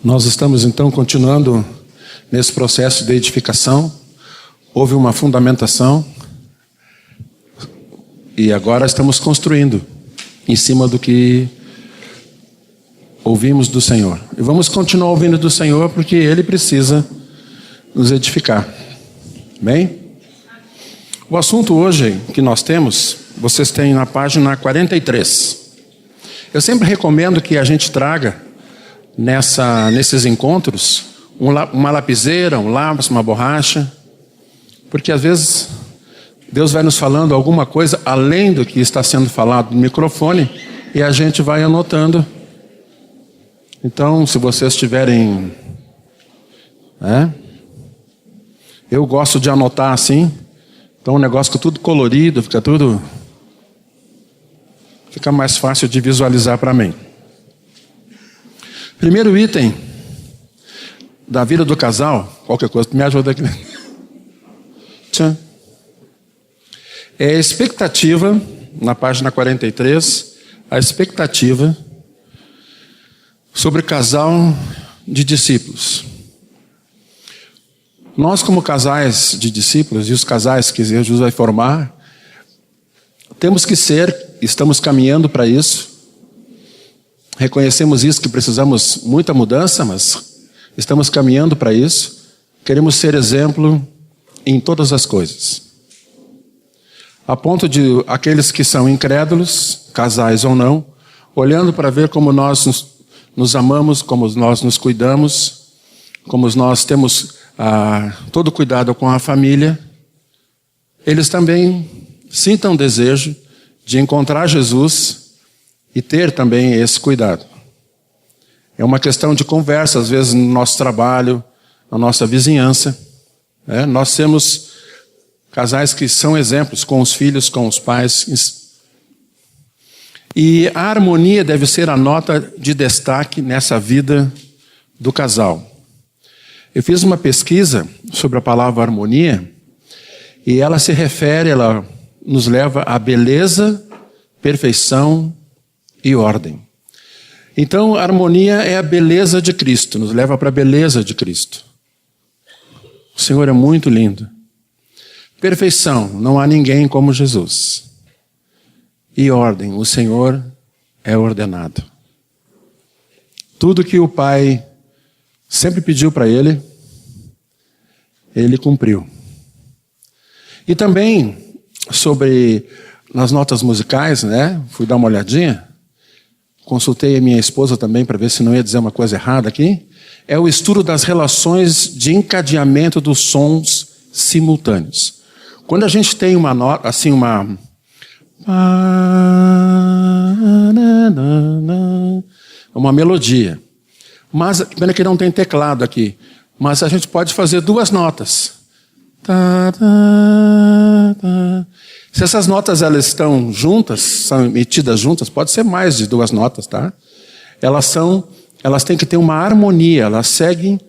Nós estamos então continuando nesse processo de edificação. Houve uma fundamentação e agora estamos construindo em cima do que ouvimos do Senhor. E vamos continuar ouvindo do Senhor porque Ele precisa nos edificar. Bem? O assunto hoje que nós temos, vocês têm na página 43. Eu sempre recomendo que a gente traga nesses encontros uma lapiseira, um lápis, uma borracha, porque às vezes Deus vai nos falando alguma coisa além do que está sendo falado no microfone e a gente vai anotando. Então, se vocês tiverem, eu gosto de anotar assim, então o negócio fica tudo colorido, fica mais fácil de visualizar para mim. Primeiro item da vida do casal, qualquer coisa, me ajuda aqui. É a expectativa, na página 43, a expectativa sobre casal de discípulos. Nós, como casais de discípulos, e os casais que Jesus vai formar, temos que estamos caminhando para isso. Reconhecemos isso, que precisamos muita mudança, mas estamos caminhando para isso. Queremos ser exemplo em todas as coisas. A ponto de aqueles que são incrédulos, casais ou não, olhando para ver como nós nos amamos, como nós nos cuidamos, como nós temos todo cuidado com a família, eles também sintam desejo de encontrar Jesus e ter também esse cuidado. É uma questão de conversa, às vezes no nosso trabalho, na nossa vizinhança. Nós temos casais que são exemplos com os filhos, com os pais. E a harmonia deve ser a nota de destaque nessa vida do casal. Eu fiz uma pesquisa sobre a palavra harmonia e ela nos leva à beleza, perfeição e ordem. Então, a harmonia é a beleza de Cristo, nos leva para a beleza de Cristo. O Senhor é muito lindo. Perfeição, não há ninguém como Jesus. E ordem, o Senhor é ordenado. Tudo que o Pai sempre pediu para Ele, Ele cumpriu. E também, nas notas musicais, fui dar uma olhadinha, consultei a minha esposa também para ver se não ia dizer uma coisa errada aqui, é o estudo das relações de encadeamento dos sons simultâneos. Quando a gente tem uma nota, assim, uma melodia, mas, pena que não tem teclado aqui, mas a gente pode fazer duas notas. Se essas notas elas estão juntas, são emitidas juntas, pode ser mais de duas notas, tá? Elas têm que ter uma harmonia, elas seguem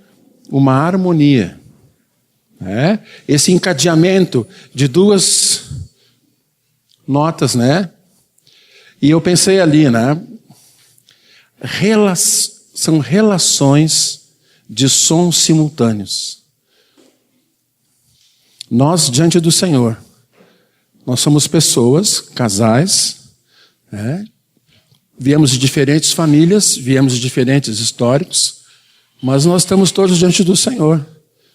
uma harmonia. Esse encadeamento de duas notas, E eu pensei ali, são relações de sons simultâneos. Nós, diante do Senhor, nós somos pessoas, casais, viemos de diferentes famílias, viemos de diferentes históricos, mas nós estamos todos diante do Senhor.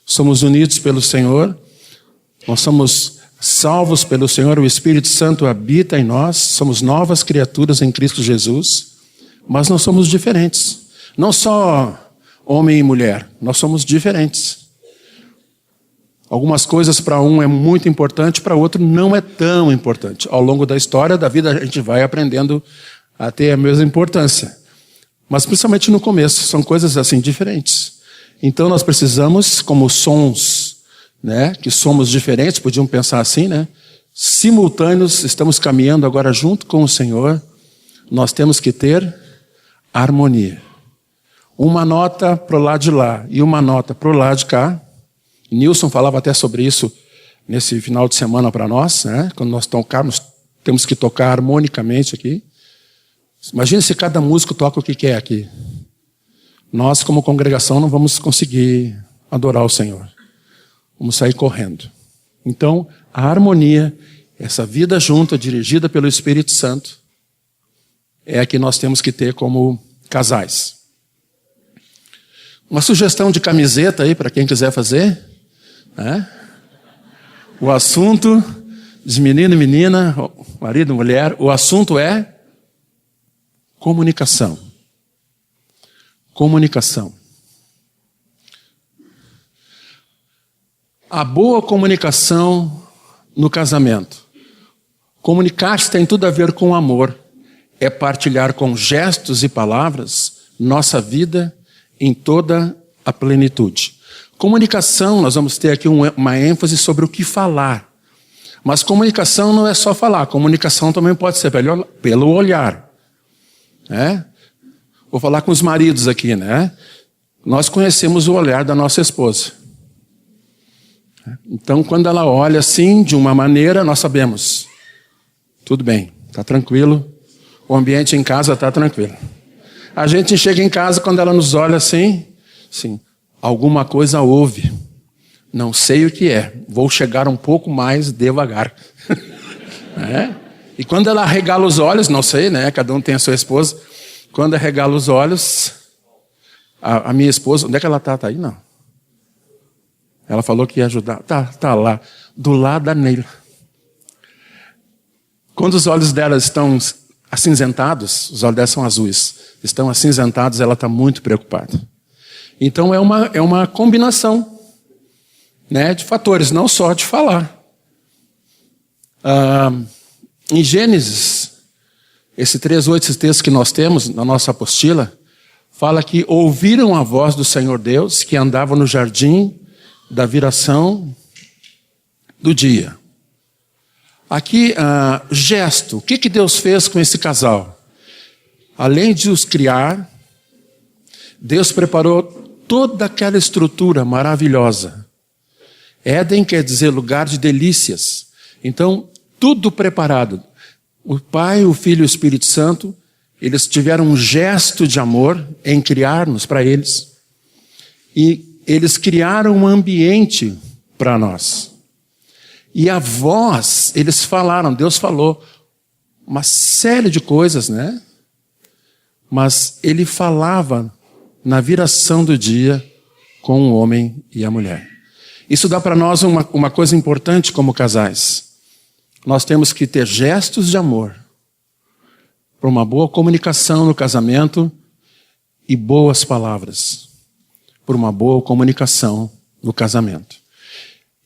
Somos unidos pelo Senhor, nós somos salvos pelo Senhor, o Espírito Santo habita em nós, somos novas criaturas em Cristo Jesus, mas nós somos diferentes. Não só homem e mulher, nós somos diferentes. Algumas coisas para um é muito importante, para outro não é tão importante. Ao longo da história da vida a gente vai aprendendo a ter a mesma importância. Mas principalmente no começo, são coisas assim diferentes. Então nós precisamos, como sons, que somos diferentes, podiam pensar assim, simultâneos, estamos caminhando agora junto com o Senhor, nós temos que ter harmonia. Uma nota para o lado de lá e uma nota para o lado de cá. Nilson falava até sobre isso nesse final de semana para nós, quando nós tocarmos, temos que tocar harmonicamente aqui. Imagina se cada músico toca o que quer aqui. nós como congregação não vamos conseguir adorar o Senhor. Vamos sair correndo. Então, a harmonia, essa vida junta, dirigida pelo Espírito Santo, é a que nós temos que ter como casais. Uma sugestão de camiseta aí para quem quiser fazer, né? O assunto de menino e menina, marido e mulher, o assunto é comunicação. Comunicação. A boa comunicação no casamento. Comunicar-se tem tudo a ver com amor. É partilhar com gestos e palavras nossa vida em toda a plenitude. Comunicação, nós vamos ter aqui uma ênfase sobre o que falar. Mas comunicação não é só falar. Comunicação também pode ser pelo olhar. Né? Vou falar com os maridos aqui, né? Nós conhecemos o olhar da nossa esposa. Então, quando ela olha assim, de uma maneira, nós sabemos. Tudo bem, está tranquilo. O ambiente em casa está tranquilo. A gente chega em casa, quando ela nos olha assim, alguma coisa houve. Não sei o que é. Vou chegar um pouco mais devagar. E quando ela regala os olhos, não sei, né? Cada um tem a sua esposa. Quando ela regala os olhos, a minha esposa, onde é que ela está? Está aí? Não. Ela falou que ia ajudar. Tá lá, do lado da Neila. Quando os olhos dela estão acinzentados, os olhos dela são azuis, estão acinzentados, ela está muito preocupada. Então é uma combinação, né, de fatores, não só de falar. Em Gênesis, esse 3:8, esse texto que nós temos na nossa apostila, fala que ouviram a voz do Senhor Deus que andava no jardim da viração do dia. Aqui, gesto. O que Deus fez com esse casal? Além de os criar, Deus preparou toda aquela estrutura maravilhosa. Éden quer dizer lugar de delícias. Então, tudo preparado. O Pai, o Filho e o Espírito Santo, eles tiveram um gesto de amor em criar-nos para eles. E eles criaram um ambiente para nós. E a voz, eles falaram, Deus falou uma série de coisas, né? Mas ele falava na viração do dia com o homem e a mulher. Isso dá para nós uma coisa importante como casais. Nós temos que ter gestos de amor para uma boa comunicação no casamento e boas palavras por uma boa comunicação no casamento.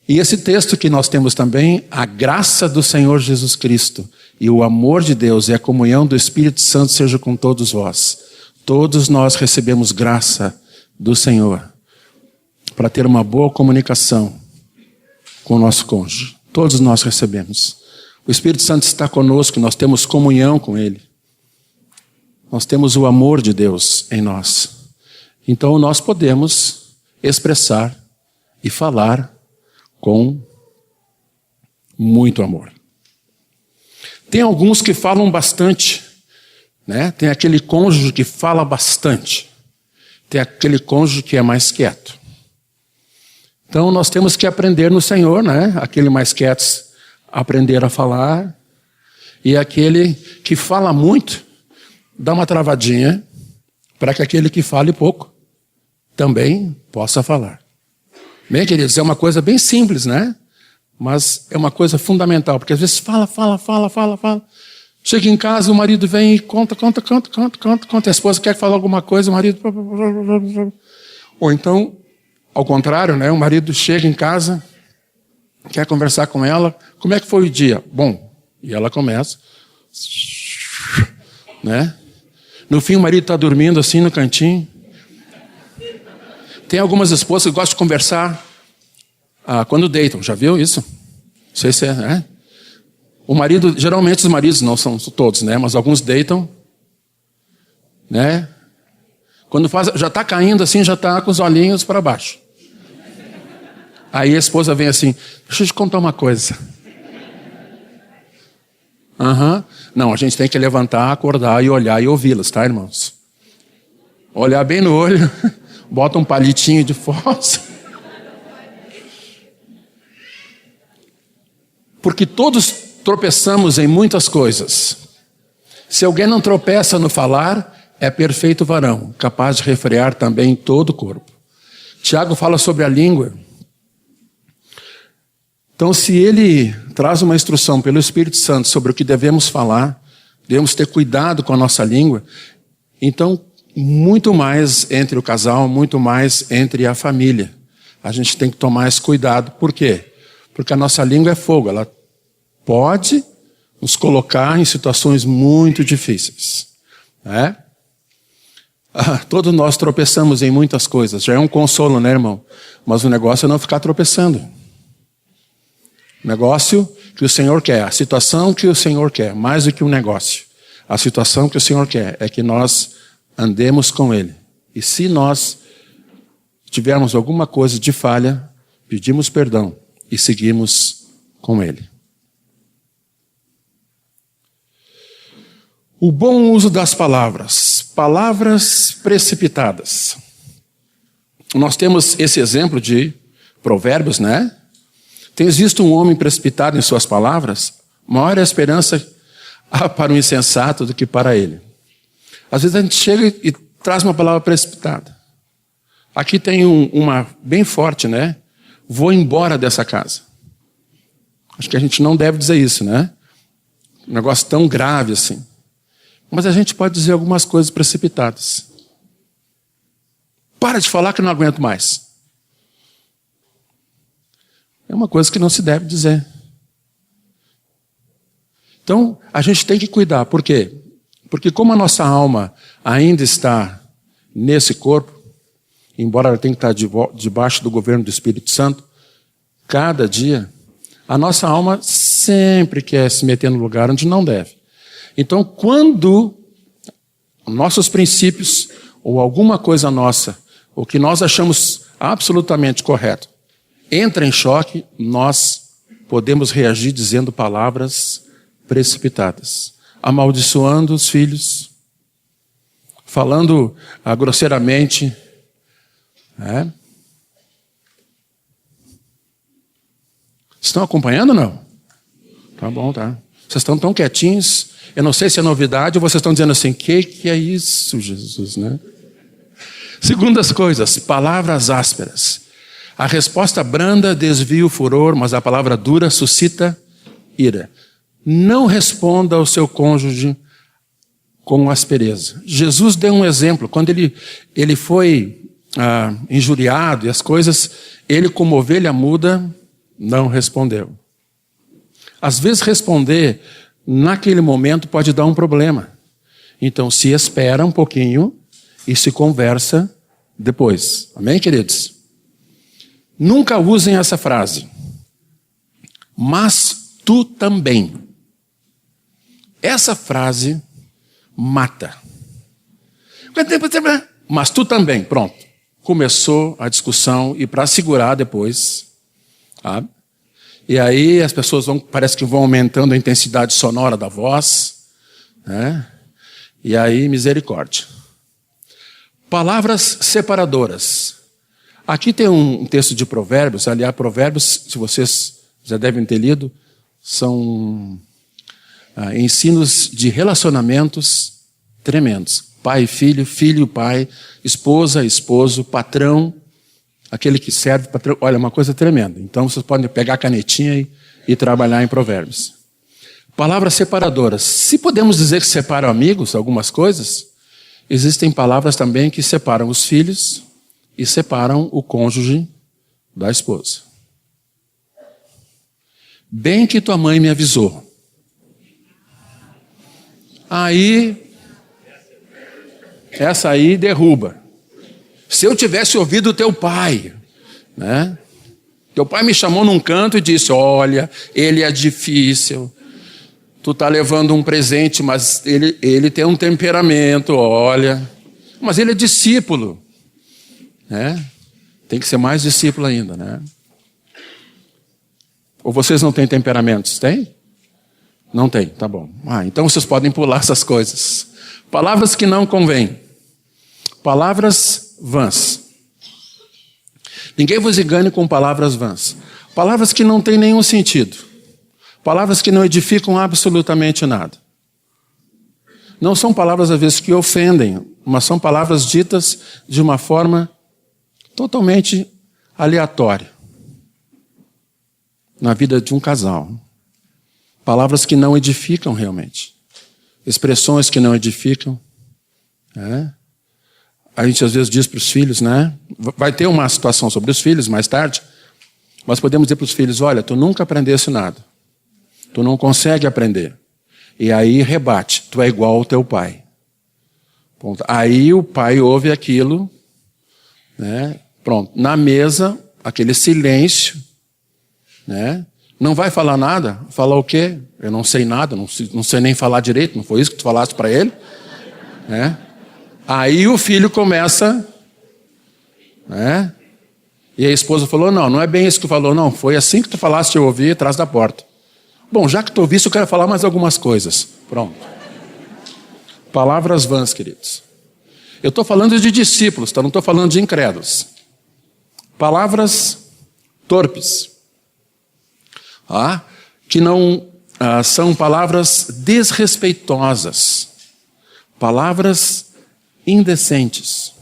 E esse texto que nós temos também, a graça do Senhor Jesus Cristo e o amor de Deus e a comunhão do Espírito Santo seja com todos vós. Todos nós recebemos graça do Senhor para ter uma boa comunicação com o nosso cônjuge. Todos nós recebemos. O Espírito Santo está conosco, nós temos comunhão com Ele. Nós temos o amor de Deus em nós. Então nós podemos expressar e falar com muito amor. Tem alguns que falam bastante, né? Tem aquele cônjuge que fala bastante. Tem aquele cônjuge que é mais quieto. Então nós temos que aprender no Senhor, né? Aquele mais quieto aprender a falar. E aquele que fala muito, dá uma travadinha para que aquele que fale pouco também possa falar. Bem, queridos, é uma coisa bem simples, né? Mas é uma coisa fundamental, porque às vezes fala. Chega em casa, o marido vem e conta. A esposa quer falar alguma coisa, o marido... Ou então, ao contrário, né? O marido chega em casa, quer conversar com ela. Como é que foi o dia? Bom, e ela começa... Né? No fim, o marido está dormindo assim no cantinho. Tem algumas esposas que gostam de conversar quando deitam. Já viu isso? Não sei se é, né? O marido, geralmente os maridos, não são todos, né? Mas alguns deitam, né? Quando faz, já está caindo assim, já está com os olhinhos para baixo. Aí a esposa vem assim, deixa eu te contar uma coisa. Não, a gente tem que levantar, acordar e olhar e ouvi-las, tá, irmãos? olhar bem no olho, bota um palitinho de fósforo. Porque todos tropeçamos em muitas coisas. Se alguém não tropeça no falar, é perfeito varão, capaz de refrear também todo o corpo. Tiago fala sobre a língua. Então, se ele traz uma instrução pelo Espírito Santo sobre o que devemos falar, devemos ter cuidado com a nossa língua, então, muito mais entre o casal, muito mais entre a família. A gente tem que tomar esse cuidado. Por quê? Porque a nossa língua é fogo, ela pode nos colocar em situações muito difíceis. Né? Todos nós tropeçamos em muitas coisas. Já é um consolo, né, irmão? Mas o negócio é não ficar tropeçando. O negócio que o Senhor quer, a situação que o Senhor quer, mais do que um negócio. A situação que o Senhor quer é que nós andemos com Ele. E se nós tivermos alguma coisa de falha, pedimos perdão e seguimos com Ele. O bom uso das palavras. Palavras precipitadas. Nós temos esse exemplo de Provérbios, né? Tens visto um homem precipitado em suas palavras? Maior é a esperança para o insensato do que para ele. Às vezes a gente chega e traz uma palavra precipitada. Aqui tem uma bem forte, né? Vou embora dessa casa. Acho que a gente não deve dizer isso, né? Um negócio tão grave assim. Mas a gente pode dizer algumas coisas precipitadas. Para de falar que eu não aguento mais. É uma coisa que não se deve dizer. Então, a gente tem que cuidar. Por quê? Porque como a nossa alma ainda está nesse corpo, embora ela tenha que estar debaixo do governo do Espírito Santo, cada dia, a nossa alma sempre quer se meter no lugar onde não deve. Então, quando nossos princípios, ou alguma coisa nossa, o que nós achamos absolutamente correto, entra em choque, nós podemos reagir dizendo palavras precipitadas, amaldiçoando os filhos, falando grosseiramente. Né? Estão acompanhando ou não? Tá bom, tá. Vocês estão tão quietinhos. Eu não sei se é novidade ou vocês estão dizendo assim, que é isso, Jesus, né? Segundas coisas, palavras ásperas. A resposta branda desvia o furor, mas a palavra dura suscita ira. Não responda ao seu cônjuge com aspereza. Jesus deu um exemplo. Quando ele foi injuriado e as coisas, ele, como ovelha muda, não respondeu. Às vezes responder naquele momento pode dar um problema. Então se espera um pouquinho e se conversa depois. Amém, queridos? Nunca usem essa frase. Mas tu também. Essa frase mata. Mas tu também. Pronto. Começou a discussão e para segurar depois, sabe? E aí as pessoas parece que vão aumentando a intensidade sonora da voz, né? E aí misericórdia. Palavras separadoras. Aqui tem um texto de Provérbios, aliás, Provérbios, se vocês já devem ter lido, são ensinos de relacionamentos tremendos. Pai e filho, filho e pai, esposa, esposo, patrão, aquele que serve, patrão. Olha, uma coisa tremenda. Então vocês podem pegar a canetinha e trabalhar em Provérbios. Palavras separadoras. Se podemos dizer que separam amigos, algumas coisas, existem palavras também que separam os filhos e separam o cônjuge da esposa. Bem que tua mãe me avisou. Aí, essa aí derruba. Se eu tivesse ouvido teu pai, né? Teu pai me chamou num canto e disse, olha, ele é difícil, tu tá levando um presente, mas ele tem um temperamento, olha, mas ele é discípulo, né? Tem que ser mais discípulo ainda, né? Ou vocês não têm temperamentos? Tem? Não tem, tá bom. Então vocês podem pular essas coisas. Palavras que não convêm. Palavras vãs. Ninguém vos engane com palavras vãs. Palavras que não têm nenhum sentido. Palavras que não edificam absolutamente nada. Não são palavras, às vezes, que ofendem, mas são palavras ditas de uma forma totalmente aleatória na vida de um casal. Palavras que não edificam realmente. Expressões que não edificam. A gente às vezes diz para os filhos, né? Vai ter uma situação sobre os filhos mais tarde, mas podemos dizer para os filhos, olha, tu nunca aprendeste nada. Tu não consegue aprender. E aí rebate, tu é igual ao teu pai. Ponto. Aí o pai ouve aquilo, né? Pronto. Na mesa, aquele silêncio, né? Não vai falar nada? Falar o quê? Eu não sei nada, não sei nem falar direito, não foi isso que tu falaste para ele? Né? Aí o filho começa, né? E a esposa falou, não é bem isso que tu falou, não, foi assim que tu falaste, eu ouvi atrás da porta. Bom, já que tu ouviste, eu quero falar mais algumas coisas. Pronto. Palavras vãs, queridos. Eu estou falando de discípulos, tá? Não estou falando de incrédulos. Palavras torpes. Que não são palavras desrespeitosas. Palavras indecentes.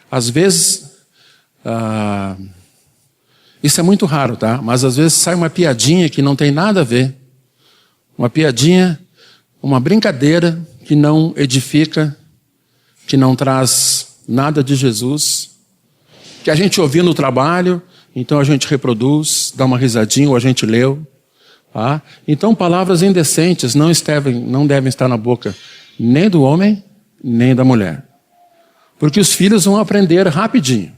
Às vezes, isso é muito raro, tá? Mas às vezes sai uma piadinha que não tem nada a ver. Uma piadinha, uma brincadeira que não edifica, que não traz nada de Jesus, que a gente ouviu no trabalho, então a gente reproduz, dá uma risadinha ou a gente leu. Tá? Então palavras indecentes não devem estar na boca nem do homem, nem da mulher. Porque os filhos vão aprender rapidinho.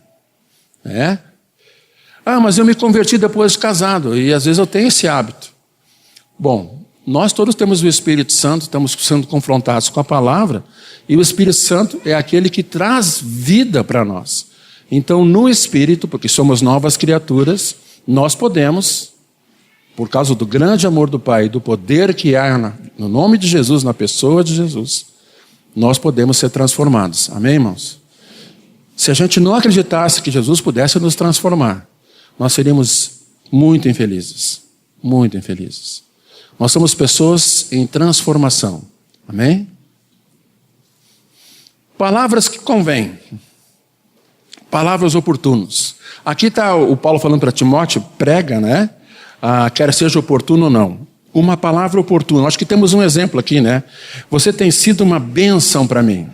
Né? Mas eu me converti depois de casado, e às vezes eu tenho esse hábito. Bom, nós todos temos o Espírito Santo, estamos sendo confrontados com a palavra, e o Espírito Santo é aquele que traz vida para nós. Então, no Espírito, porque somos novas criaturas, nós podemos, por causa do grande amor do Pai, do poder que há no nome de Jesus, na pessoa de Jesus, nós podemos ser transformados. Amém, irmãos? Se a gente não acreditasse que Jesus pudesse nos transformar, nós seríamos muito infelizes. Muito infelizes. Nós somos pessoas em transformação. Amém? Palavras que convêm. Palavras oportunas. Aqui está o Paulo falando para Timóteo, prega, né? Quer seja oportuno ou não. Uma palavra oportuna. Acho que temos um exemplo aqui, né? Você tem sido uma bênção para mim.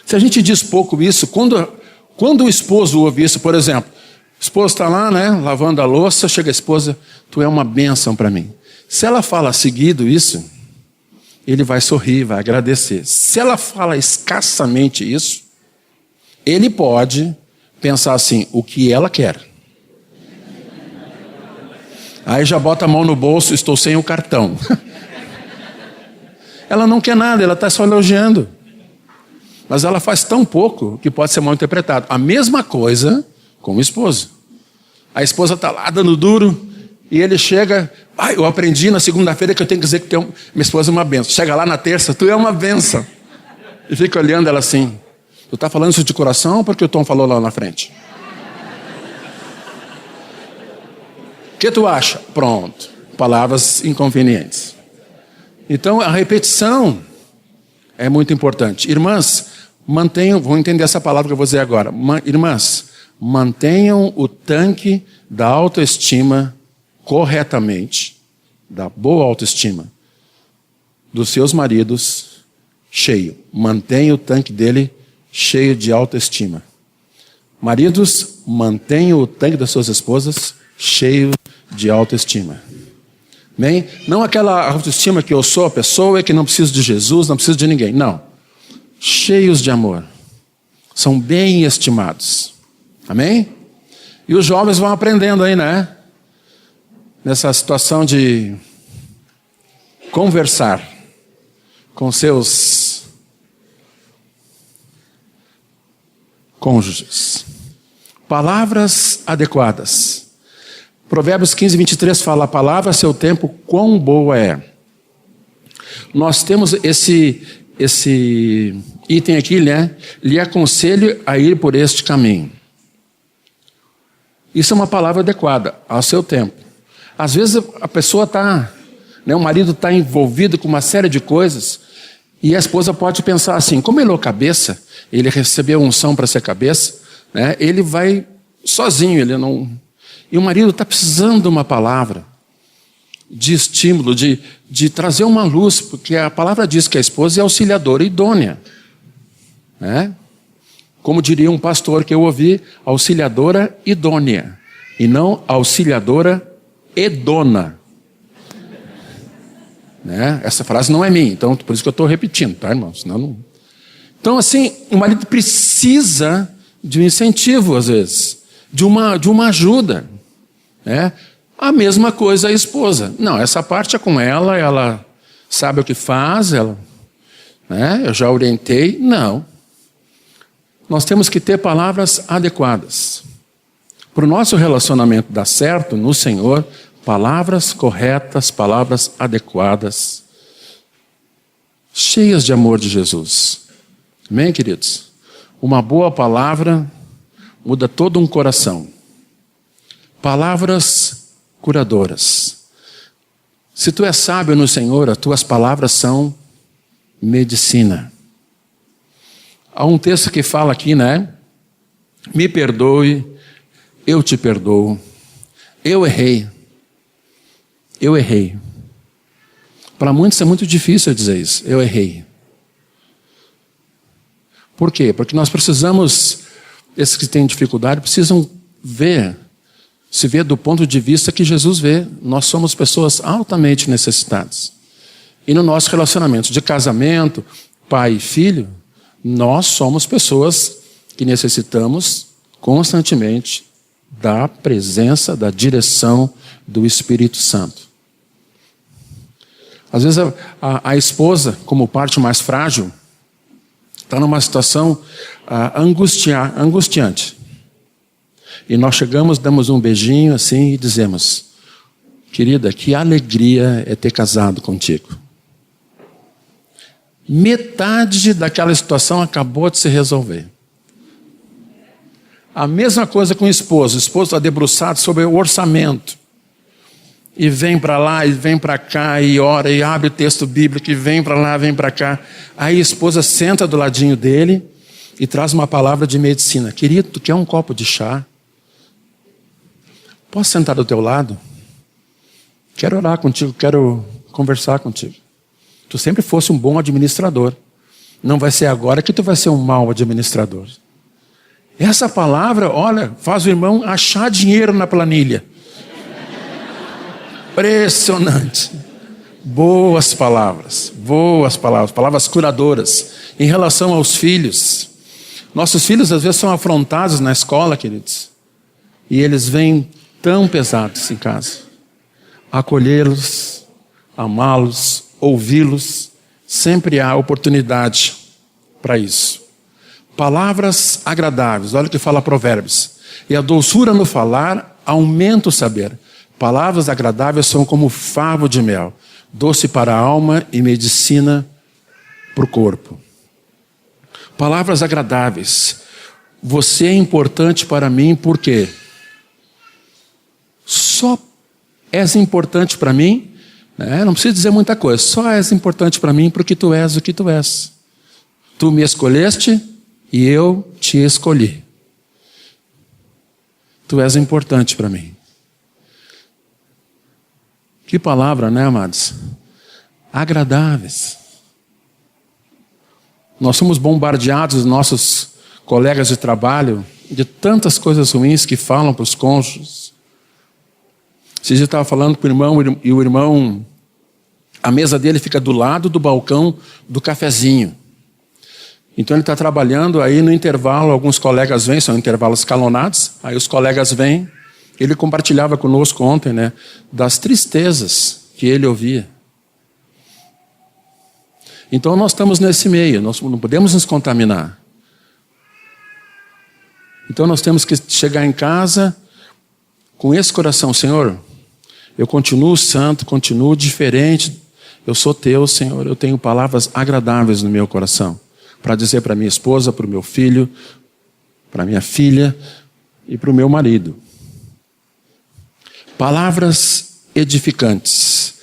Se a gente diz pouco isso, quando o esposo ouve isso, por exemplo, o esposo está lá, né, lavando a louça, chega a esposa, tu é uma bênção para mim. Se ela fala seguido isso, ele vai sorrir, vai agradecer. Se ela fala escassamente isso, ele pode pensar assim, o que ela quer. Aí já bota a mão no bolso, estou sem o cartão. Ela não quer nada, ela está só elogiando. Mas ela faz tão pouco que pode ser mal interpretado. A mesma coisa com o esposo. A esposa está lá dando duro e ele chega, eu aprendi na segunda-feira que eu tenho que dizer que minha esposa é uma benção. Chega lá na terça, tu é uma benção. E fica olhando ela assim, tu está falando isso de coração ou porque o Tom falou lá na frente? O que tu acha? Pronto. Palavras inconvenientes. Então a repetição é muito importante. Irmãs, vou entender essa palavra que eu vou dizer agora. Irmãs, mantenham o tanque da autoestima corretamente, da boa autoestima, dos seus maridos cheio. Mantenha o tanque dele cheio de autoestima. Maridos, mantenham o tanque das suas esposas cheio de autoestima. Amém? Não aquela autoestima que eu sou a pessoa e que não preciso de Jesus, não preciso de ninguém. Não. Cheios de amor. São bem estimados. Amém? E os jovens vão aprendendo aí, né? Nessa situação de conversar com seus cônjuges. Palavras adequadas. Provérbios 15, 23 fala, a palavra a seu tempo, quão boa é. nós temos esse item aqui, né? Lhe aconselho a ir por este caminho. Isso é uma palavra adequada ao seu tempo. Às vezes a pessoa está, né, o marido está envolvido com uma série de coisas e a esposa pode pensar assim, como ele é o cabeça, ele recebeu unção para ser cabeça, né, ele vai sozinho, ele não... E o marido está precisando de uma palavra de estímulo, de trazer uma luz, porque a palavra diz que a esposa é auxiliadora idônea. Né? Como diria um pastor que eu ouvi, auxiliadora idônea, e não auxiliadora edona. Né? Essa frase não é minha, então por isso que eu estou repetindo, tá, irmão? Senão não... Então, assim, o marido precisa de um incentivo, às vezes, de uma ajuda. Né? A mesma coisa a esposa. Não, essa parte é com ela sabe o que faz, né? Eu já orientei. Não. Nós temos que ter palavras adequadas. Para o nosso relacionamento dar certo no Senhor, palavras corretas, palavras adequadas, cheias de amor de Jesus. Amém, queridos? Uma boa palavra muda todo um coração. Palavras curadoras. Se tu és sábio no Senhor, as tuas palavras são medicina. Há um texto que fala aqui, né? Me perdoe, eu te perdoo. Eu errei. Eu errei. Para muitos é muito difícil dizer isso. Eu errei. Por quê? Porque nós precisamos, esses que têm dificuldade, precisam se ver do ponto de vista que Jesus vê. Nós somos pessoas altamente necessitadas. E no nosso relacionamento de casamento, pai e filho, nós somos pessoas que necessitamos constantemente da presença, da direção do Espírito Santo. Às vezes a esposa, como parte mais frágil, está numa situação angustiante. E nós chegamos, damos um beijinho assim e dizemos: querida, que alegria é ter casado contigo. Metade daquela situação acabou de se resolver. A mesma coisa com o esposo está debruçado sobre o orçamento. E vem para lá, e vem para cá, e ora, e abre o texto bíblico, e vem para lá, vem para cá. Aí a esposa senta do ladinho dele e traz uma palavra de medicina. Querido, tu quer um copo de chá? Posso sentar do teu lado? Quero orar contigo, quero conversar contigo. Tu sempre fosse um bom administrador. Não vai ser agora que tu vai ser um mau administrador. Essa palavra, olha, faz o irmão achar dinheiro na planilha. Impressionante. Boas palavras, palavras curadoras. Em relação aos filhos, nossos filhos às vezes são afrontados na escola, queridos, e eles vêm tão pesados em casa. Acolhê-los, amá-los, ouvi-los, sempre há oportunidade para isso. Palavras agradáveis, olha o que fala Provérbios. E a doçura no falar aumenta o saber. Palavras agradáveis são como favo de mel, doce para a alma e medicina para o corpo. Palavras agradáveis. Você é importante para mim por quê? Só és importante para mim, né? Não precisa dizer muita coisa, só és importante para mim porque tu és o que tu és. Tu me escolheste e eu te escolhi. Tu és importante para mim. Que palavra, né, amados? Agradáveis. Nós somos bombardeados, nossos colegas de trabalho, de tantas coisas ruins que falam para os cônjuges. Esses dias eu estava falando com o irmão, e o irmão, a mesa dele fica do lado do balcão do cafezinho. Então ele está trabalhando, aí no intervalo, alguns colegas vêm, são intervalos escalonados, aí os colegas vêm. Ele compartilhava conosco ontem, né, das tristezas que ele ouvia. Então nós estamos nesse meio, nós não podemos nos contaminar. Então nós temos que chegar em casa com esse coração: Senhor, eu continuo santo, continuo diferente, Eu sou teu, Senhor, eu tenho palavras agradáveis no meu coração para dizer para minha esposa, para o meu filho, para minha filha e para o meu marido. Palavras edificantes.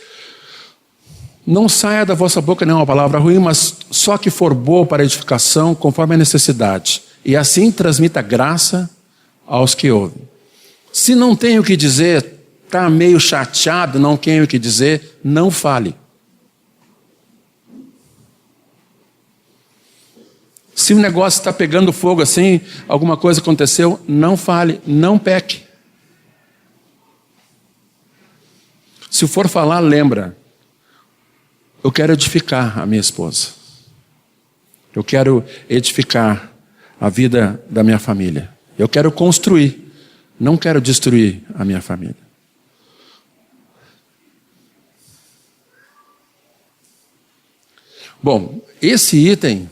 Não saia da vossa boca nenhuma palavra ruim, mas só que for boa para edificação, conforme a necessidade. E assim transmita graça aos que ouvem. Se não tem o que dizer, está meio chateado, não tem o que dizer, não fale. Se o negócio está pegando fogo assim, alguma coisa aconteceu, não fale, não peque. Se for falar, lembra. Eu quero edificar a minha esposa. Eu quero edificar a vida da minha família. Eu quero construir. Não quero destruir a minha família. Bom, esse item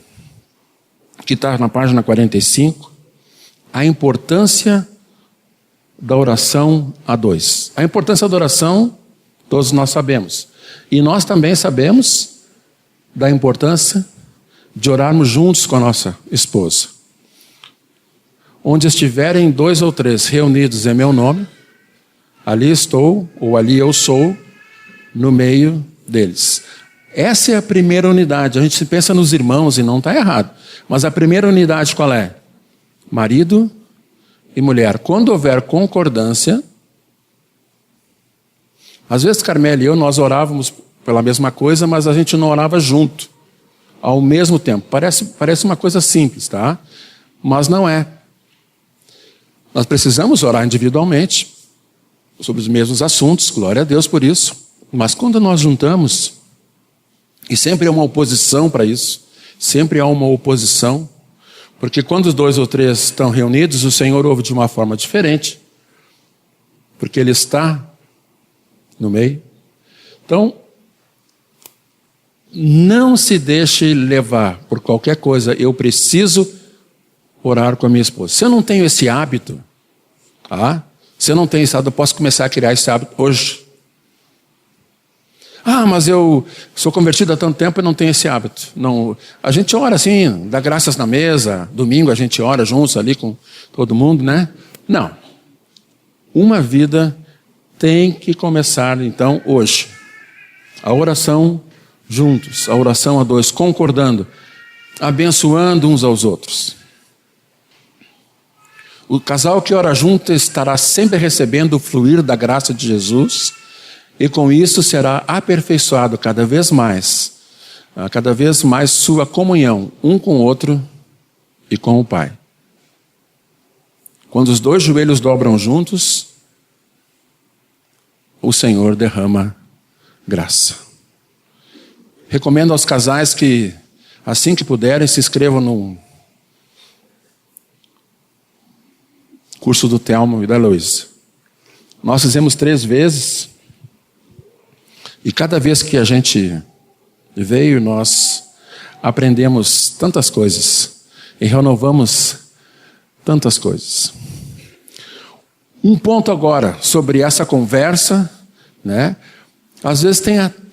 que está na página 45, a importância da oração a dois. A importância da oração, todos nós sabemos. E nós também sabemos da importância de orarmos juntos com a nossa esposa. Onde estiverem 2 ou 3 reunidos em meu nome, ali estou, ou ali eu sou, no meio deles. Essa é a primeira unidade. A gente pensa nos irmãos e não está errado. Mas a primeira unidade qual é? Marido e mulher. Quando houver concordância, às vezes Carmela e eu, nós orávamos pela mesma coisa, mas a gente não orava junto, ao mesmo tempo. Parece uma coisa simples, tá? Mas não é. Nós precisamos orar individualmente, sobre os mesmos assuntos, glória a Deus por isso. Mas quando nós juntamos, e sempre há uma oposição para isso, sempre há uma oposição, porque quando os 2 ou 3 estão reunidos, o Senhor ouve de uma forma diferente, porque Ele está no meio. Então, não se deixe levar por qualquer coisa. Eu preciso orar com a minha esposa. Se eu não tenho esse hábito, se eu não tenho esse hábito, eu posso começar a criar esse hábito hoje. Mas eu sou convertido há tanto tempo e não tenho esse hábito. Não, a gente ora assim, dá graças na mesa, domingo a gente ora juntos ali com todo mundo, né? Não. Uma vida tem que começar, então, hoje. A oração juntos, a oração a dois, concordando, abençoando uns aos outros. O casal que ora junto estará sempre recebendo o fluir da graça de Jesus e com isso será aperfeiçoado cada vez mais sua comunhão um com o outro e com o Pai. Quando os 2 joelhos dobram juntos, o Senhor derrama graça. Recomendo aos casais que, assim que puderem, se inscrevam no curso do Telmo e da Luísa. Nós fizemos 3 vezes, e cada vez que a gente veio, nós aprendemos tantas coisas, e renovamos tantas coisas. Um ponto agora sobre essa conversa, né? Às vezes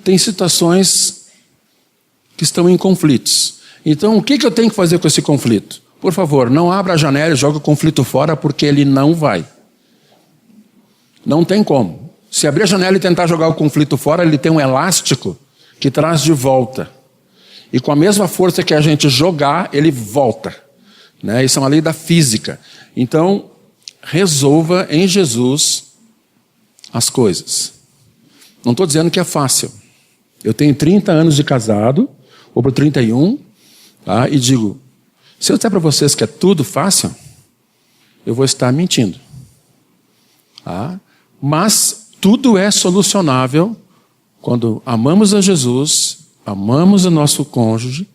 tem situações que estão em conflitos. Então, o que eu tenho que fazer com esse conflito? Por favor, não abra a janela e jogue o conflito fora, porque ele não vai. Não tem como. Se abrir a janela e tentar jogar o conflito fora, ele tem um elástico que traz de volta. E com a mesma força que a gente jogar, ele volta. Né? Isso é uma lei da física. Então, resolva em Jesus as coisas. Não estou dizendo que é fácil. Eu tenho 30 anos de casado, ou para 31, tá? E digo, se eu disser para vocês que é tudo fácil, eu vou estar mentindo. Tá? Mas tudo é solucionável quando amamos a Jesus, amamos o nosso cônjuge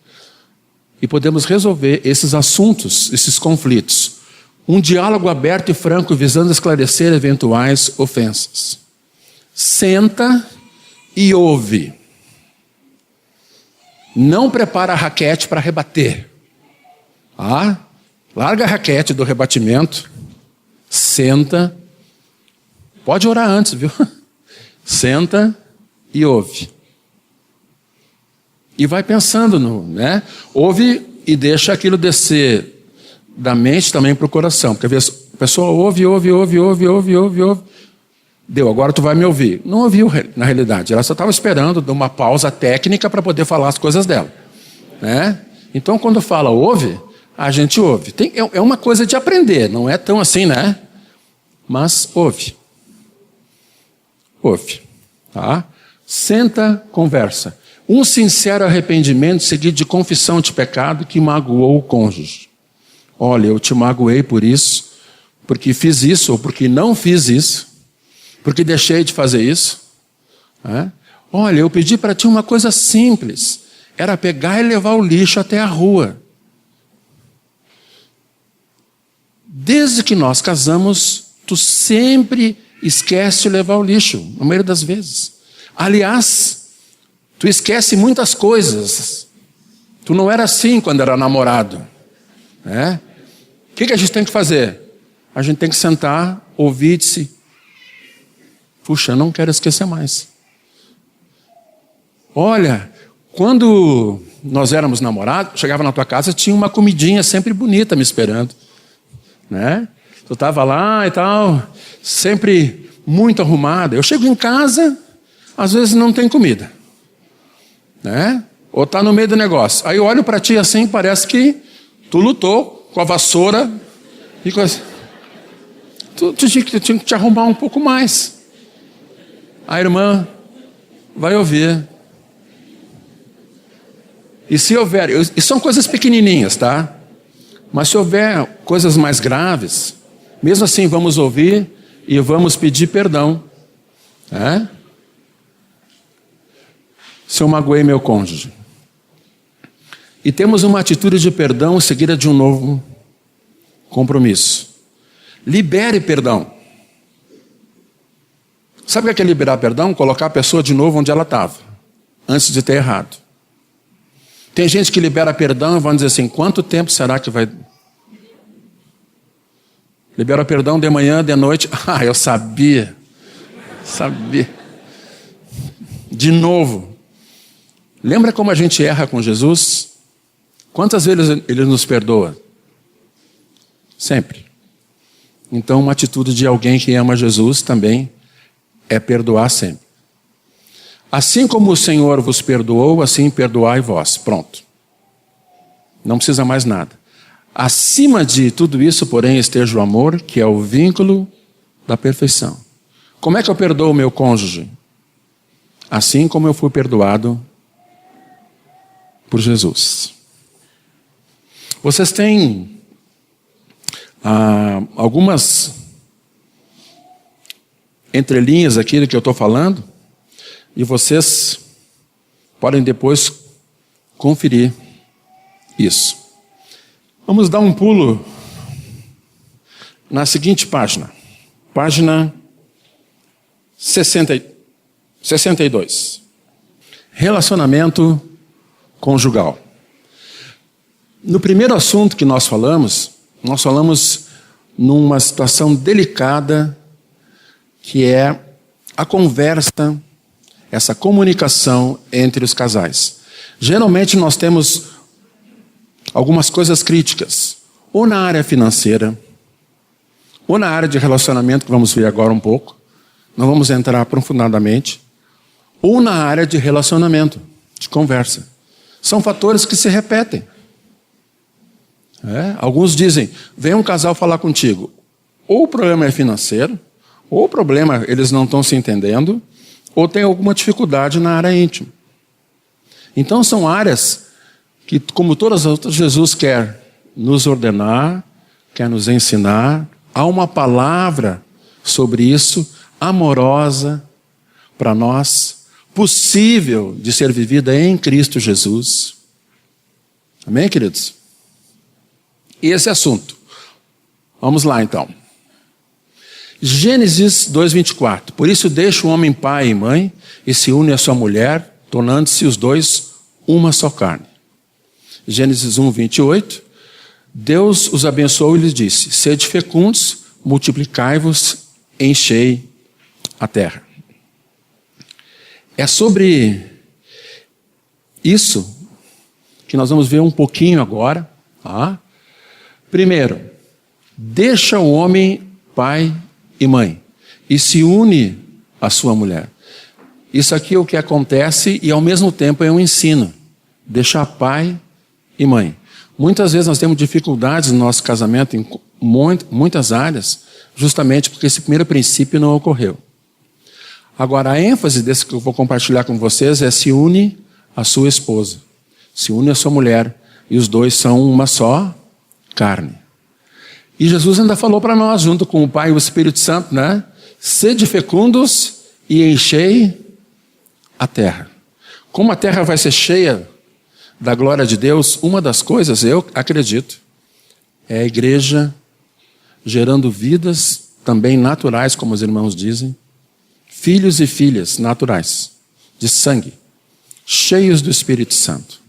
e podemos resolver esses assuntos, esses conflitos. Um diálogo aberto e franco visando esclarecer eventuais ofensas. Senta e ouve. Não prepara a raquete para rebater. Larga a raquete do rebatimento. Senta. Pode orar antes, viu? Senta e ouve. E vai pensando, né? Ouve e deixa aquilo descer da mente também para o coração. Porque às vezes a pessoa ouve. Deu, agora tu vai me ouvir. Não ouviu na realidade. Ela só estava esperando de uma pausa técnica para poder falar as coisas dela. Né? Então quando fala ouve, a gente ouve. É uma coisa de aprender, não é tão assim, né? Mas ouve. Ouve. Tá? Senta, conversa. Um sincero arrependimento seguido de confissão de pecado que magoou o cônjuge. Olha, eu te magoei por isso, porque fiz isso ou porque não fiz isso, porque deixei de fazer isso. Olha, eu pedi para ti uma coisa simples, era pegar e levar o lixo até a rua. Desde que nós casamos, tu sempre esquece de levar o lixo, na maioria das vezes. Aliás, tu esquece muitas coisas. Tu não era assim quando era namorado. O que a gente tem que fazer? A gente tem que sentar, ouvir e dizer: puxa, não quero esquecer mais. Olha, quando nós éramos namorados, chegava na tua casa, tinha uma comidinha sempre bonita me esperando. Né? Tu estava lá e tal, sempre muito arrumada. Eu chego em casa, às vezes não tem comida. Né? Ou está no meio do negócio. Aí eu olho para ti assim, parece que tu lutou com a vassoura e coisa. Tu tinha que te arrumar um pouco mais. A irmã vai ouvir. E se houver, e são coisas pequenininhas, tá? Mas se houver coisas mais graves, mesmo assim vamos ouvir e vamos pedir perdão. Se eu magoei meu cônjuge. E temos uma atitude de perdão seguida de um novo compromisso. Libere perdão. Sabe o que é liberar perdão? Colocar a pessoa de novo onde ela estava, antes de ter errado. Tem gente que libera perdão e vão dizer assim: quanto tempo será que vai... Libera perdão de manhã, de noite. Ah, eu sabia. De novo. Lembra como a gente erra com Jesus? Quantas vezes Ele nos perdoa? Sempre. Então uma atitude de alguém que ama Jesus também é perdoar sempre. Assim como o Senhor vos perdoou, assim perdoai vós. Pronto. Não precisa mais nada. Acima de tudo isso, porém, esteja o amor, que é o vínculo da perfeição. Como é que eu perdoo o meu cônjuge? Assim como eu fui perdoado por Jesus. Vocês têm algumas entrelinhas aqui do que eu estou falando, e vocês podem depois conferir isso. Vamos dar um pulo na seguinte página. Página 62. Relacionamento conjugal. No primeiro assunto que nós falamos numa situação delicada, que é a conversa, essa comunicação entre os casais. Geralmente nós temos algumas coisas críticas, ou na área financeira, ou na área de relacionamento, que vamos ver agora um pouco, não vamos entrar aprofundadamente, ou na área de relacionamento, de conversa. São fatores que se repetem. Alguns dizem: vem um casal falar contigo, ou o problema é financeiro, ou o problema eles não estão se entendendo, ou tem alguma dificuldade na área íntima. Então são áreas que, como todas as outras, Jesus quer nos ordenar, quer nos ensinar. Há uma palavra sobre isso, amorosa, para nós, possível de ser vivida em Cristo Jesus. Amém, queridos? E esse assunto. Vamos lá, então. Gênesis 2:24. Por isso deixa o homem pai e mãe e se une à sua mulher, tornando-se os dois uma só carne. Gênesis 1:28. Deus os abençoou e lhes disse: sede fecundos, multiplicai-vos, enchei a terra. É sobre Isso que nós vamos ver um pouquinho agora. Tá? Primeiro, deixa o homem pai e mãe e se une à sua mulher. Isso aqui é o que acontece e ao mesmo tempo é um ensino. Deixar pai e mãe. Muitas vezes nós temos dificuldades no nosso casamento em muitas áreas, justamente porque esse primeiro princípio não ocorreu. Agora, a ênfase desse que eu vou compartilhar com vocês é se une à sua esposa, se une à sua mulher, e os dois são uma só carne. E Jesus ainda falou para nós, junto com o Pai e o Espírito Santo, né? Sede fecundos e enchei a terra. Como a terra vai ser cheia da glória de Deus, uma das coisas, eu acredito, é a igreja gerando vidas também naturais, como os irmãos dizem, filhos e filhas naturais, de sangue, cheios do Espírito Santo.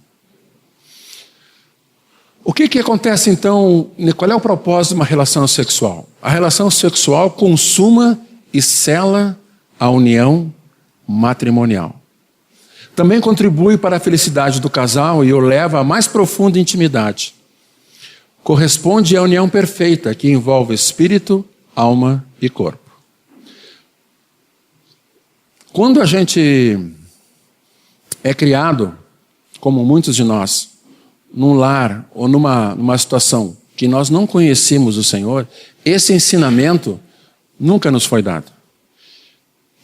O que acontece então, qual é o propósito de uma relação sexual? A relação sexual consuma e sela a união matrimonial. Também contribui para a felicidade do casal e o leva à mais profunda intimidade. Corresponde à união perfeita que envolve espírito, alma e corpo. Quando a gente é criado, como muitos de nós, num lar ou numa situação que nós não conhecemos o Senhor, esse ensinamento nunca nos foi dado.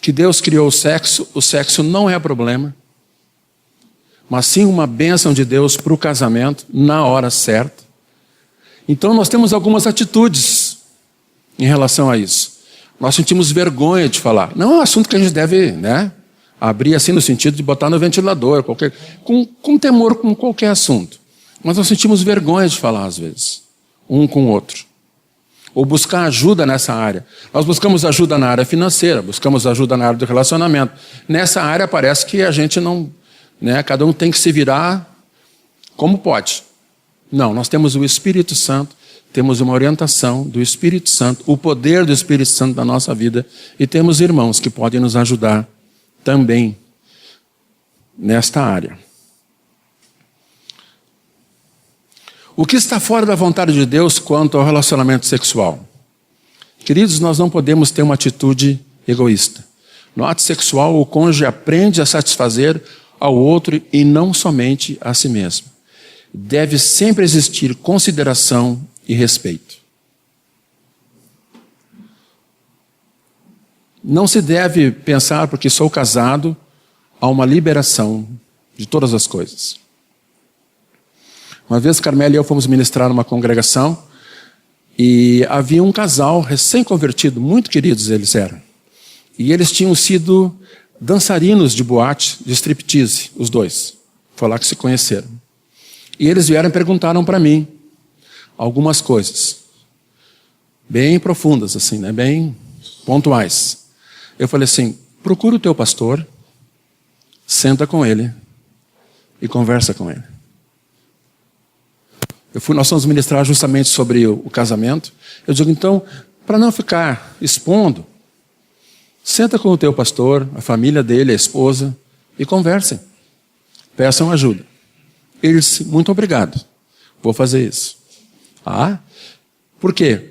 Que Deus criou o sexo não é problema, mas sim uma bênção de Deus para o casamento, na hora certa. Então nós temos algumas atitudes em relação a isso. Nós sentimos vergonha de falar. Não é um assunto que a gente deve, abrir assim no sentido de botar no ventilador, com temor com qualquer assunto. Mas nós sentimos vergonha de falar às vezes, um com o outro. Ou buscar ajuda nessa área. Nós buscamos ajuda na área financeira, buscamos ajuda na área do relacionamento. Nessa área parece que a gente não... cada um tem que se virar como pode. Não, nós temos o Espírito Santo, temos uma orientação do Espírito Santo, o poder do Espírito Santo na nossa vida, e temos irmãos que podem nos ajudar também nesta área. O que está fora da vontade de Deus quanto ao relacionamento sexual? Queridos, nós não podemos ter uma atitude egoísta. No ato sexual, o cônjuge aprende a satisfazer ao outro e não somente a si mesmo. Deve sempre existir consideração e respeito. Não se deve pensar, porque sou casado, há uma liberação de todas as coisas. Uma vez, Carmela e eu fomos ministrar numa congregação e havia um casal recém-convertido, muito queridos eles eram. E eles tinham sido dançarinos de boate, de striptease, os dois. Foi lá que se conheceram. E eles vieram e perguntaram para mim algumas coisas. Bem profundas, assim, bem pontuais. Eu falei assim, procura o teu pastor, senta com ele e conversa com ele. Nós fomos ministrar justamente sobre o casamento. Eu digo, então, para não ficar expondo, senta com o teu pastor, a família dele, a esposa, e conversem. Peçam ajuda. Ele disse, muito obrigado, vou fazer isso. Por quê?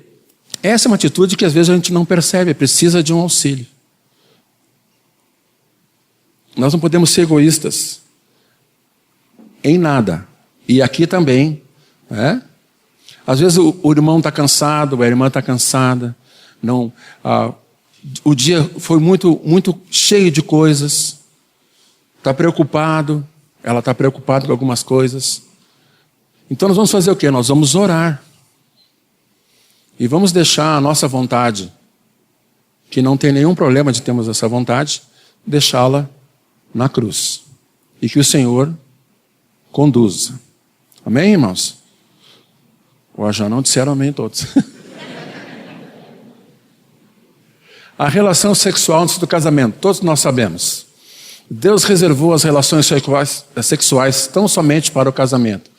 Essa é uma atitude que às vezes a gente não percebe, precisa de um auxílio. Nós não podemos ser egoístas em nada. E aqui também, às vezes o irmão está cansado, a irmã está cansada, o dia foi muito, muito cheio de coisas, está preocupado, ela está preocupada com algumas coisas. Então nós vamos fazer o quê? Nós vamos orar. E vamos deixar a nossa vontade, que não tem nenhum problema de termos essa vontade, deixá-la na cruz. E que o Senhor conduza. Amém, irmãos? Ou já não disseram amém todos. A relação sexual antes do casamento, todos nós sabemos. Deus reservou as relações sexuais tão somente para o casamento.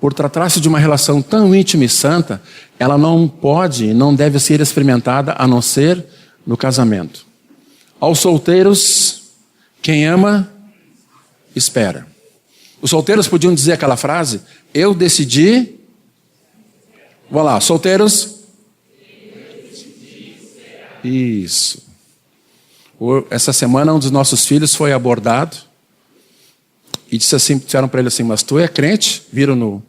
Por tratar-se de uma relação tão íntima e santa, ela não pode e não deve ser experimentada a não ser no casamento. Aos solteiros, quem ama, espera. Os solteiros podiam dizer aquela frase: eu decidi. Vamos lá, solteiros. Isso. Essa semana um dos nossos filhos foi abordado e disseram para ele assim: mas tu é crente? Viram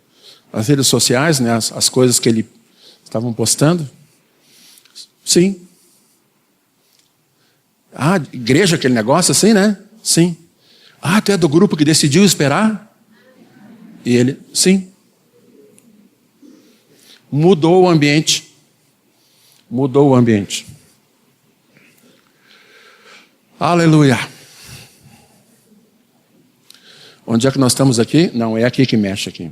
nas redes sociais, né, as coisas que ele estavam postando? Sim. Ah, igreja, aquele negócio assim, né? Sim. Ah, tu é do grupo que decidiu esperar? E ele, sim. Mudou o ambiente. Mudou o ambiente. Aleluia. Onde é que nós estamos aqui? Não, é aqui que mexe aqui.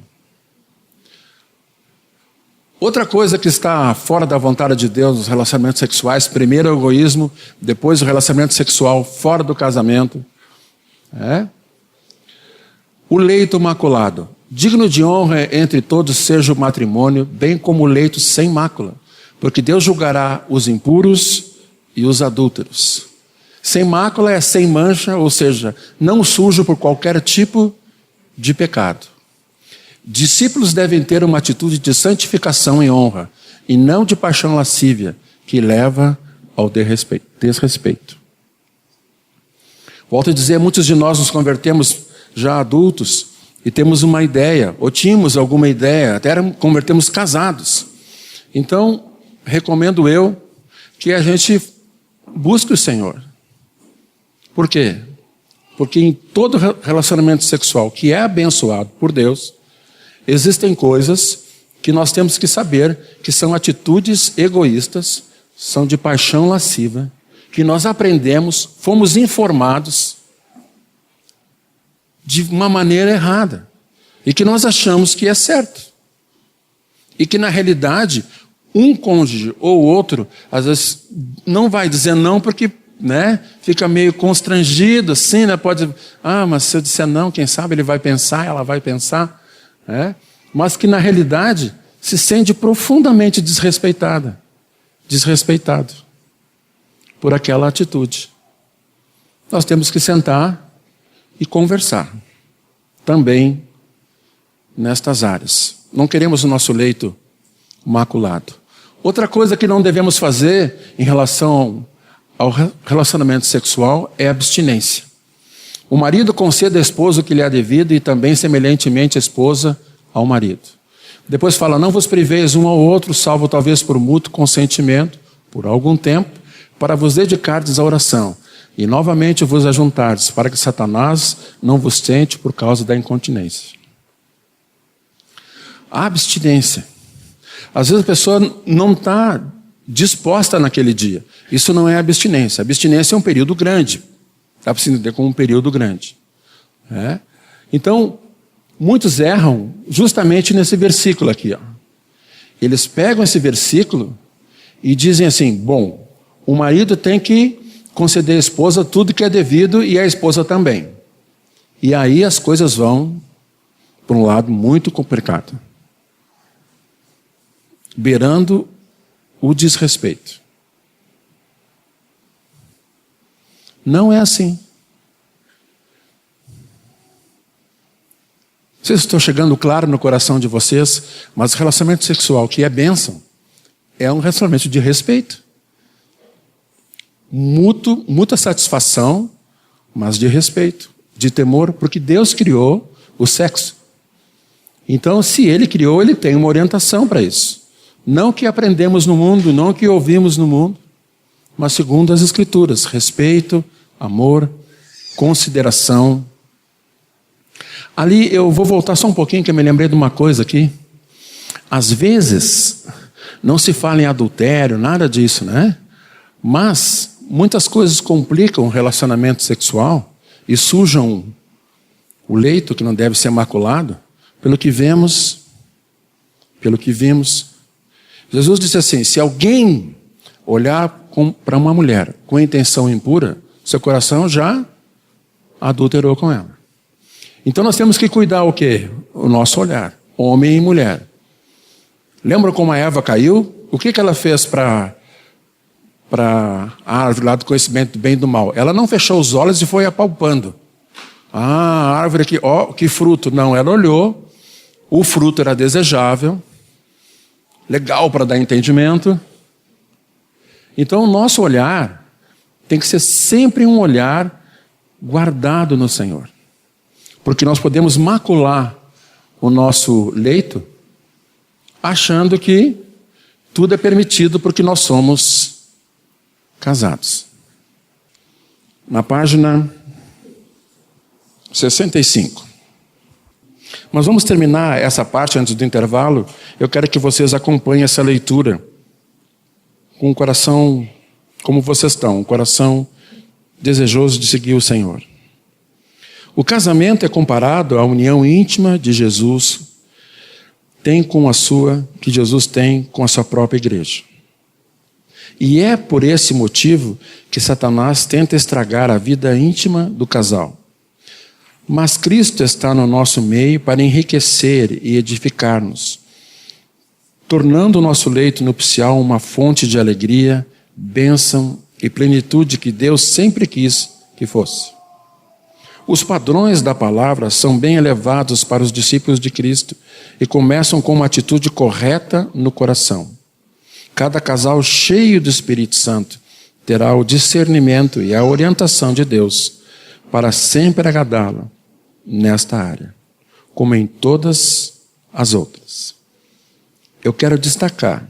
Outra coisa que está fora da vontade de Deus nos relacionamentos sexuais: primeiro o egoísmo, depois o relacionamento sexual fora do casamento. O leito maculado. Digno de honra entre todos seja o matrimônio, bem como o leito sem mácula, porque Deus julgará os impuros e os adúlteros. Sem mácula é sem mancha, ou seja, não sujo por qualquer tipo de pecado. Discípulos devem ter uma atitude de santificação e honra, e não de paixão lascívia, que leva ao desrespeito. Volto a dizer, muitos de nós nos convertemos já adultos e temos uma ideia, ou tínhamos alguma ideia, até convertemos casados. Então, recomendo eu que a gente busque o Senhor. Por quê? Porque em todo relacionamento sexual que é abençoado por Deus, existem coisas que nós temos que saber que são atitudes egoístas, são de paixão lasciva, que nós aprendemos, fomos informados de uma maneira errada e que nós achamos que é certo. E que na realidade, um cônjuge ou outro, às vezes não vai dizer não porque, né, fica meio constrangido assim, né? Pode, mas se eu disser não, quem sabe ele vai pensar, ela vai pensar, né? Mas que na realidade se sente profundamente desrespeitado por aquela atitude. Nós temos que sentar e conversar também nestas áreas. Não queremos o nosso leito maculado. Outra coisa que não devemos fazer em relação ao relacionamento sexual é abstinência. O marido conceda à esposa o que lhe é devido e também semelhantemente a esposa ao marido. Depois fala: não vos priveis um ao outro, salvo talvez por mútuo consentimento, por algum tempo, para vos dedicardes à oração, e novamente vos ajuntardes, para que Satanás não vos tente por causa da incontinência. A abstinência. Às vezes a pessoa não está disposta naquele dia. Isso não é abstinência. Abstinência é um período grande. Dá para se entender como um período grande. Então, muitos erram justamente nesse versículo aqui. Eles pegam esse versículo e dizem assim: bom, o marido tem que conceder à esposa tudo que é devido e a esposa também. E aí as coisas vão para um lado muito complicado, beirando o desrespeito. Não é assim. Não sei se estou chegando claro no coração de vocês, mas o relacionamento sexual que é bênção é um relacionamento de respeito. Muita satisfação, mas de respeito, de temor, porque Deus criou o sexo. Então, se Ele criou, Ele tem uma orientação para isso. Não que aprendemos no mundo, não que ouvimos no mundo, mas segundo as Escrituras: respeito, amor, consideração. Ali eu vou voltar só um pouquinho, que eu me lembrei de uma coisa aqui. Às vezes, não se fala em adultério, nada disso, né? Mas muitas coisas complicam o relacionamento sexual e sujam o leito, que não deve ser maculado, pelo que vemos. Jesus disse assim: se alguém olhar para uma mulher com intenção impura, seu coração já adulterou com ela. Então nós temos que cuidar o quê? O nosso olhar, homem e mulher. Lembra como a Eva caiu? O que ela fez para a árvore lá do conhecimento do bem e do mal? Ela não fechou os olhos e foi apalpando. Ah, a árvore aqui, ó, que fruto. Não, ela olhou, o fruto era desejável, legal para dar entendimento. Então, o nosso olhar tem que ser sempre um olhar guardado no Senhor. Porque nós podemos macular o nosso leito achando que tudo é permitido porque nós somos casados. Na página 65. Mas vamos terminar essa parte antes do intervalo. Eu quero que vocês acompanhem essa leitura com o coração como vocês estão, um coração desejoso de seguir o Senhor. O casamento é comparado à união íntima de Jesus que Jesus tem com a sua própria igreja. E é por esse motivo que Satanás tenta estragar a vida íntima do casal. Mas Cristo está no nosso meio para enriquecer e edificar-nos, tornando o nosso leito nupcial uma fonte de alegria, bênção e plenitude que Deus sempre quis que fosse. Os padrões da palavra são bem elevados para os discípulos de Cristo e começam com uma atitude correta no coração. Cada casal cheio do Espírito Santo terá o discernimento e a orientação de Deus para sempre agradá-lo nesta área, como em todas as outras. Eu quero destacar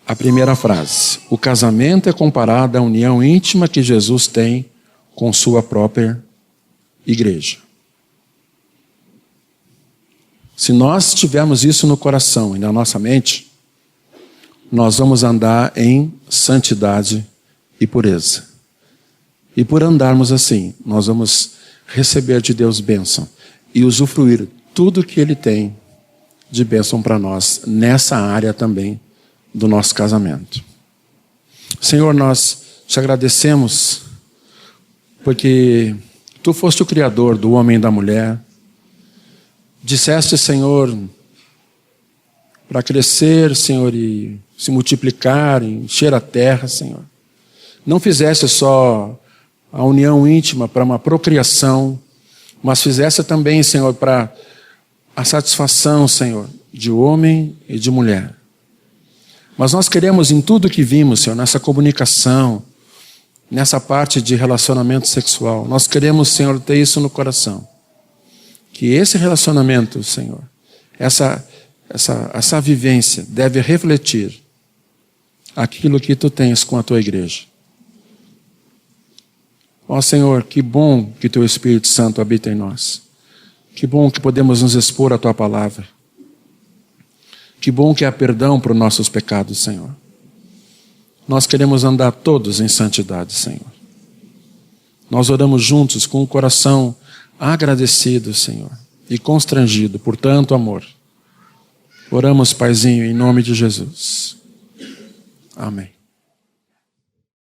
a primeira frase. O casamento é comparado à união íntima que Jesus tem com sua própria igreja. Se nós tivermos isso no coração e na nossa mente, nós vamos andar em santidade e pureza. E por andarmos assim, nós vamos receber de Deus bênção e usufruir tudo que Ele tem de bênção para nós, nessa área também do nosso casamento. Senhor, nós te agradecemos porque Tu foste o Criador do homem e da mulher. Disseste, Senhor, para crescer, Senhor, e se multiplicar, encher a terra, Senhor. Não fizeste só a união íntima para uma procriação, mas fizesse também, Senhor, para a satisfação, Senhor, de homem e de mulher. Mas nós queremos em tudo que vimos, Senhor, nessa comunicação, nessa parte de relacionamento sexual, nós queremos, Senhor, ter isso no coração. Que esse relacionamento, Senhor, essa vivência deve refletir aquilo que Tu tens com a Tua igreja. Ó Senhor, que bom que Teu Espírito Santo habita em nós. Que bom que podemos nos expor à Tua palavra. Que bom que há perdão para os nossos pecados, Senhor. Nós queremos andar todos em santidade, Senhor. Nós oramos juntos com o coração agradecido, Senhor, e constrangido por tanto amor. Oramos, Paizinho, em nome de Jesus. Amém.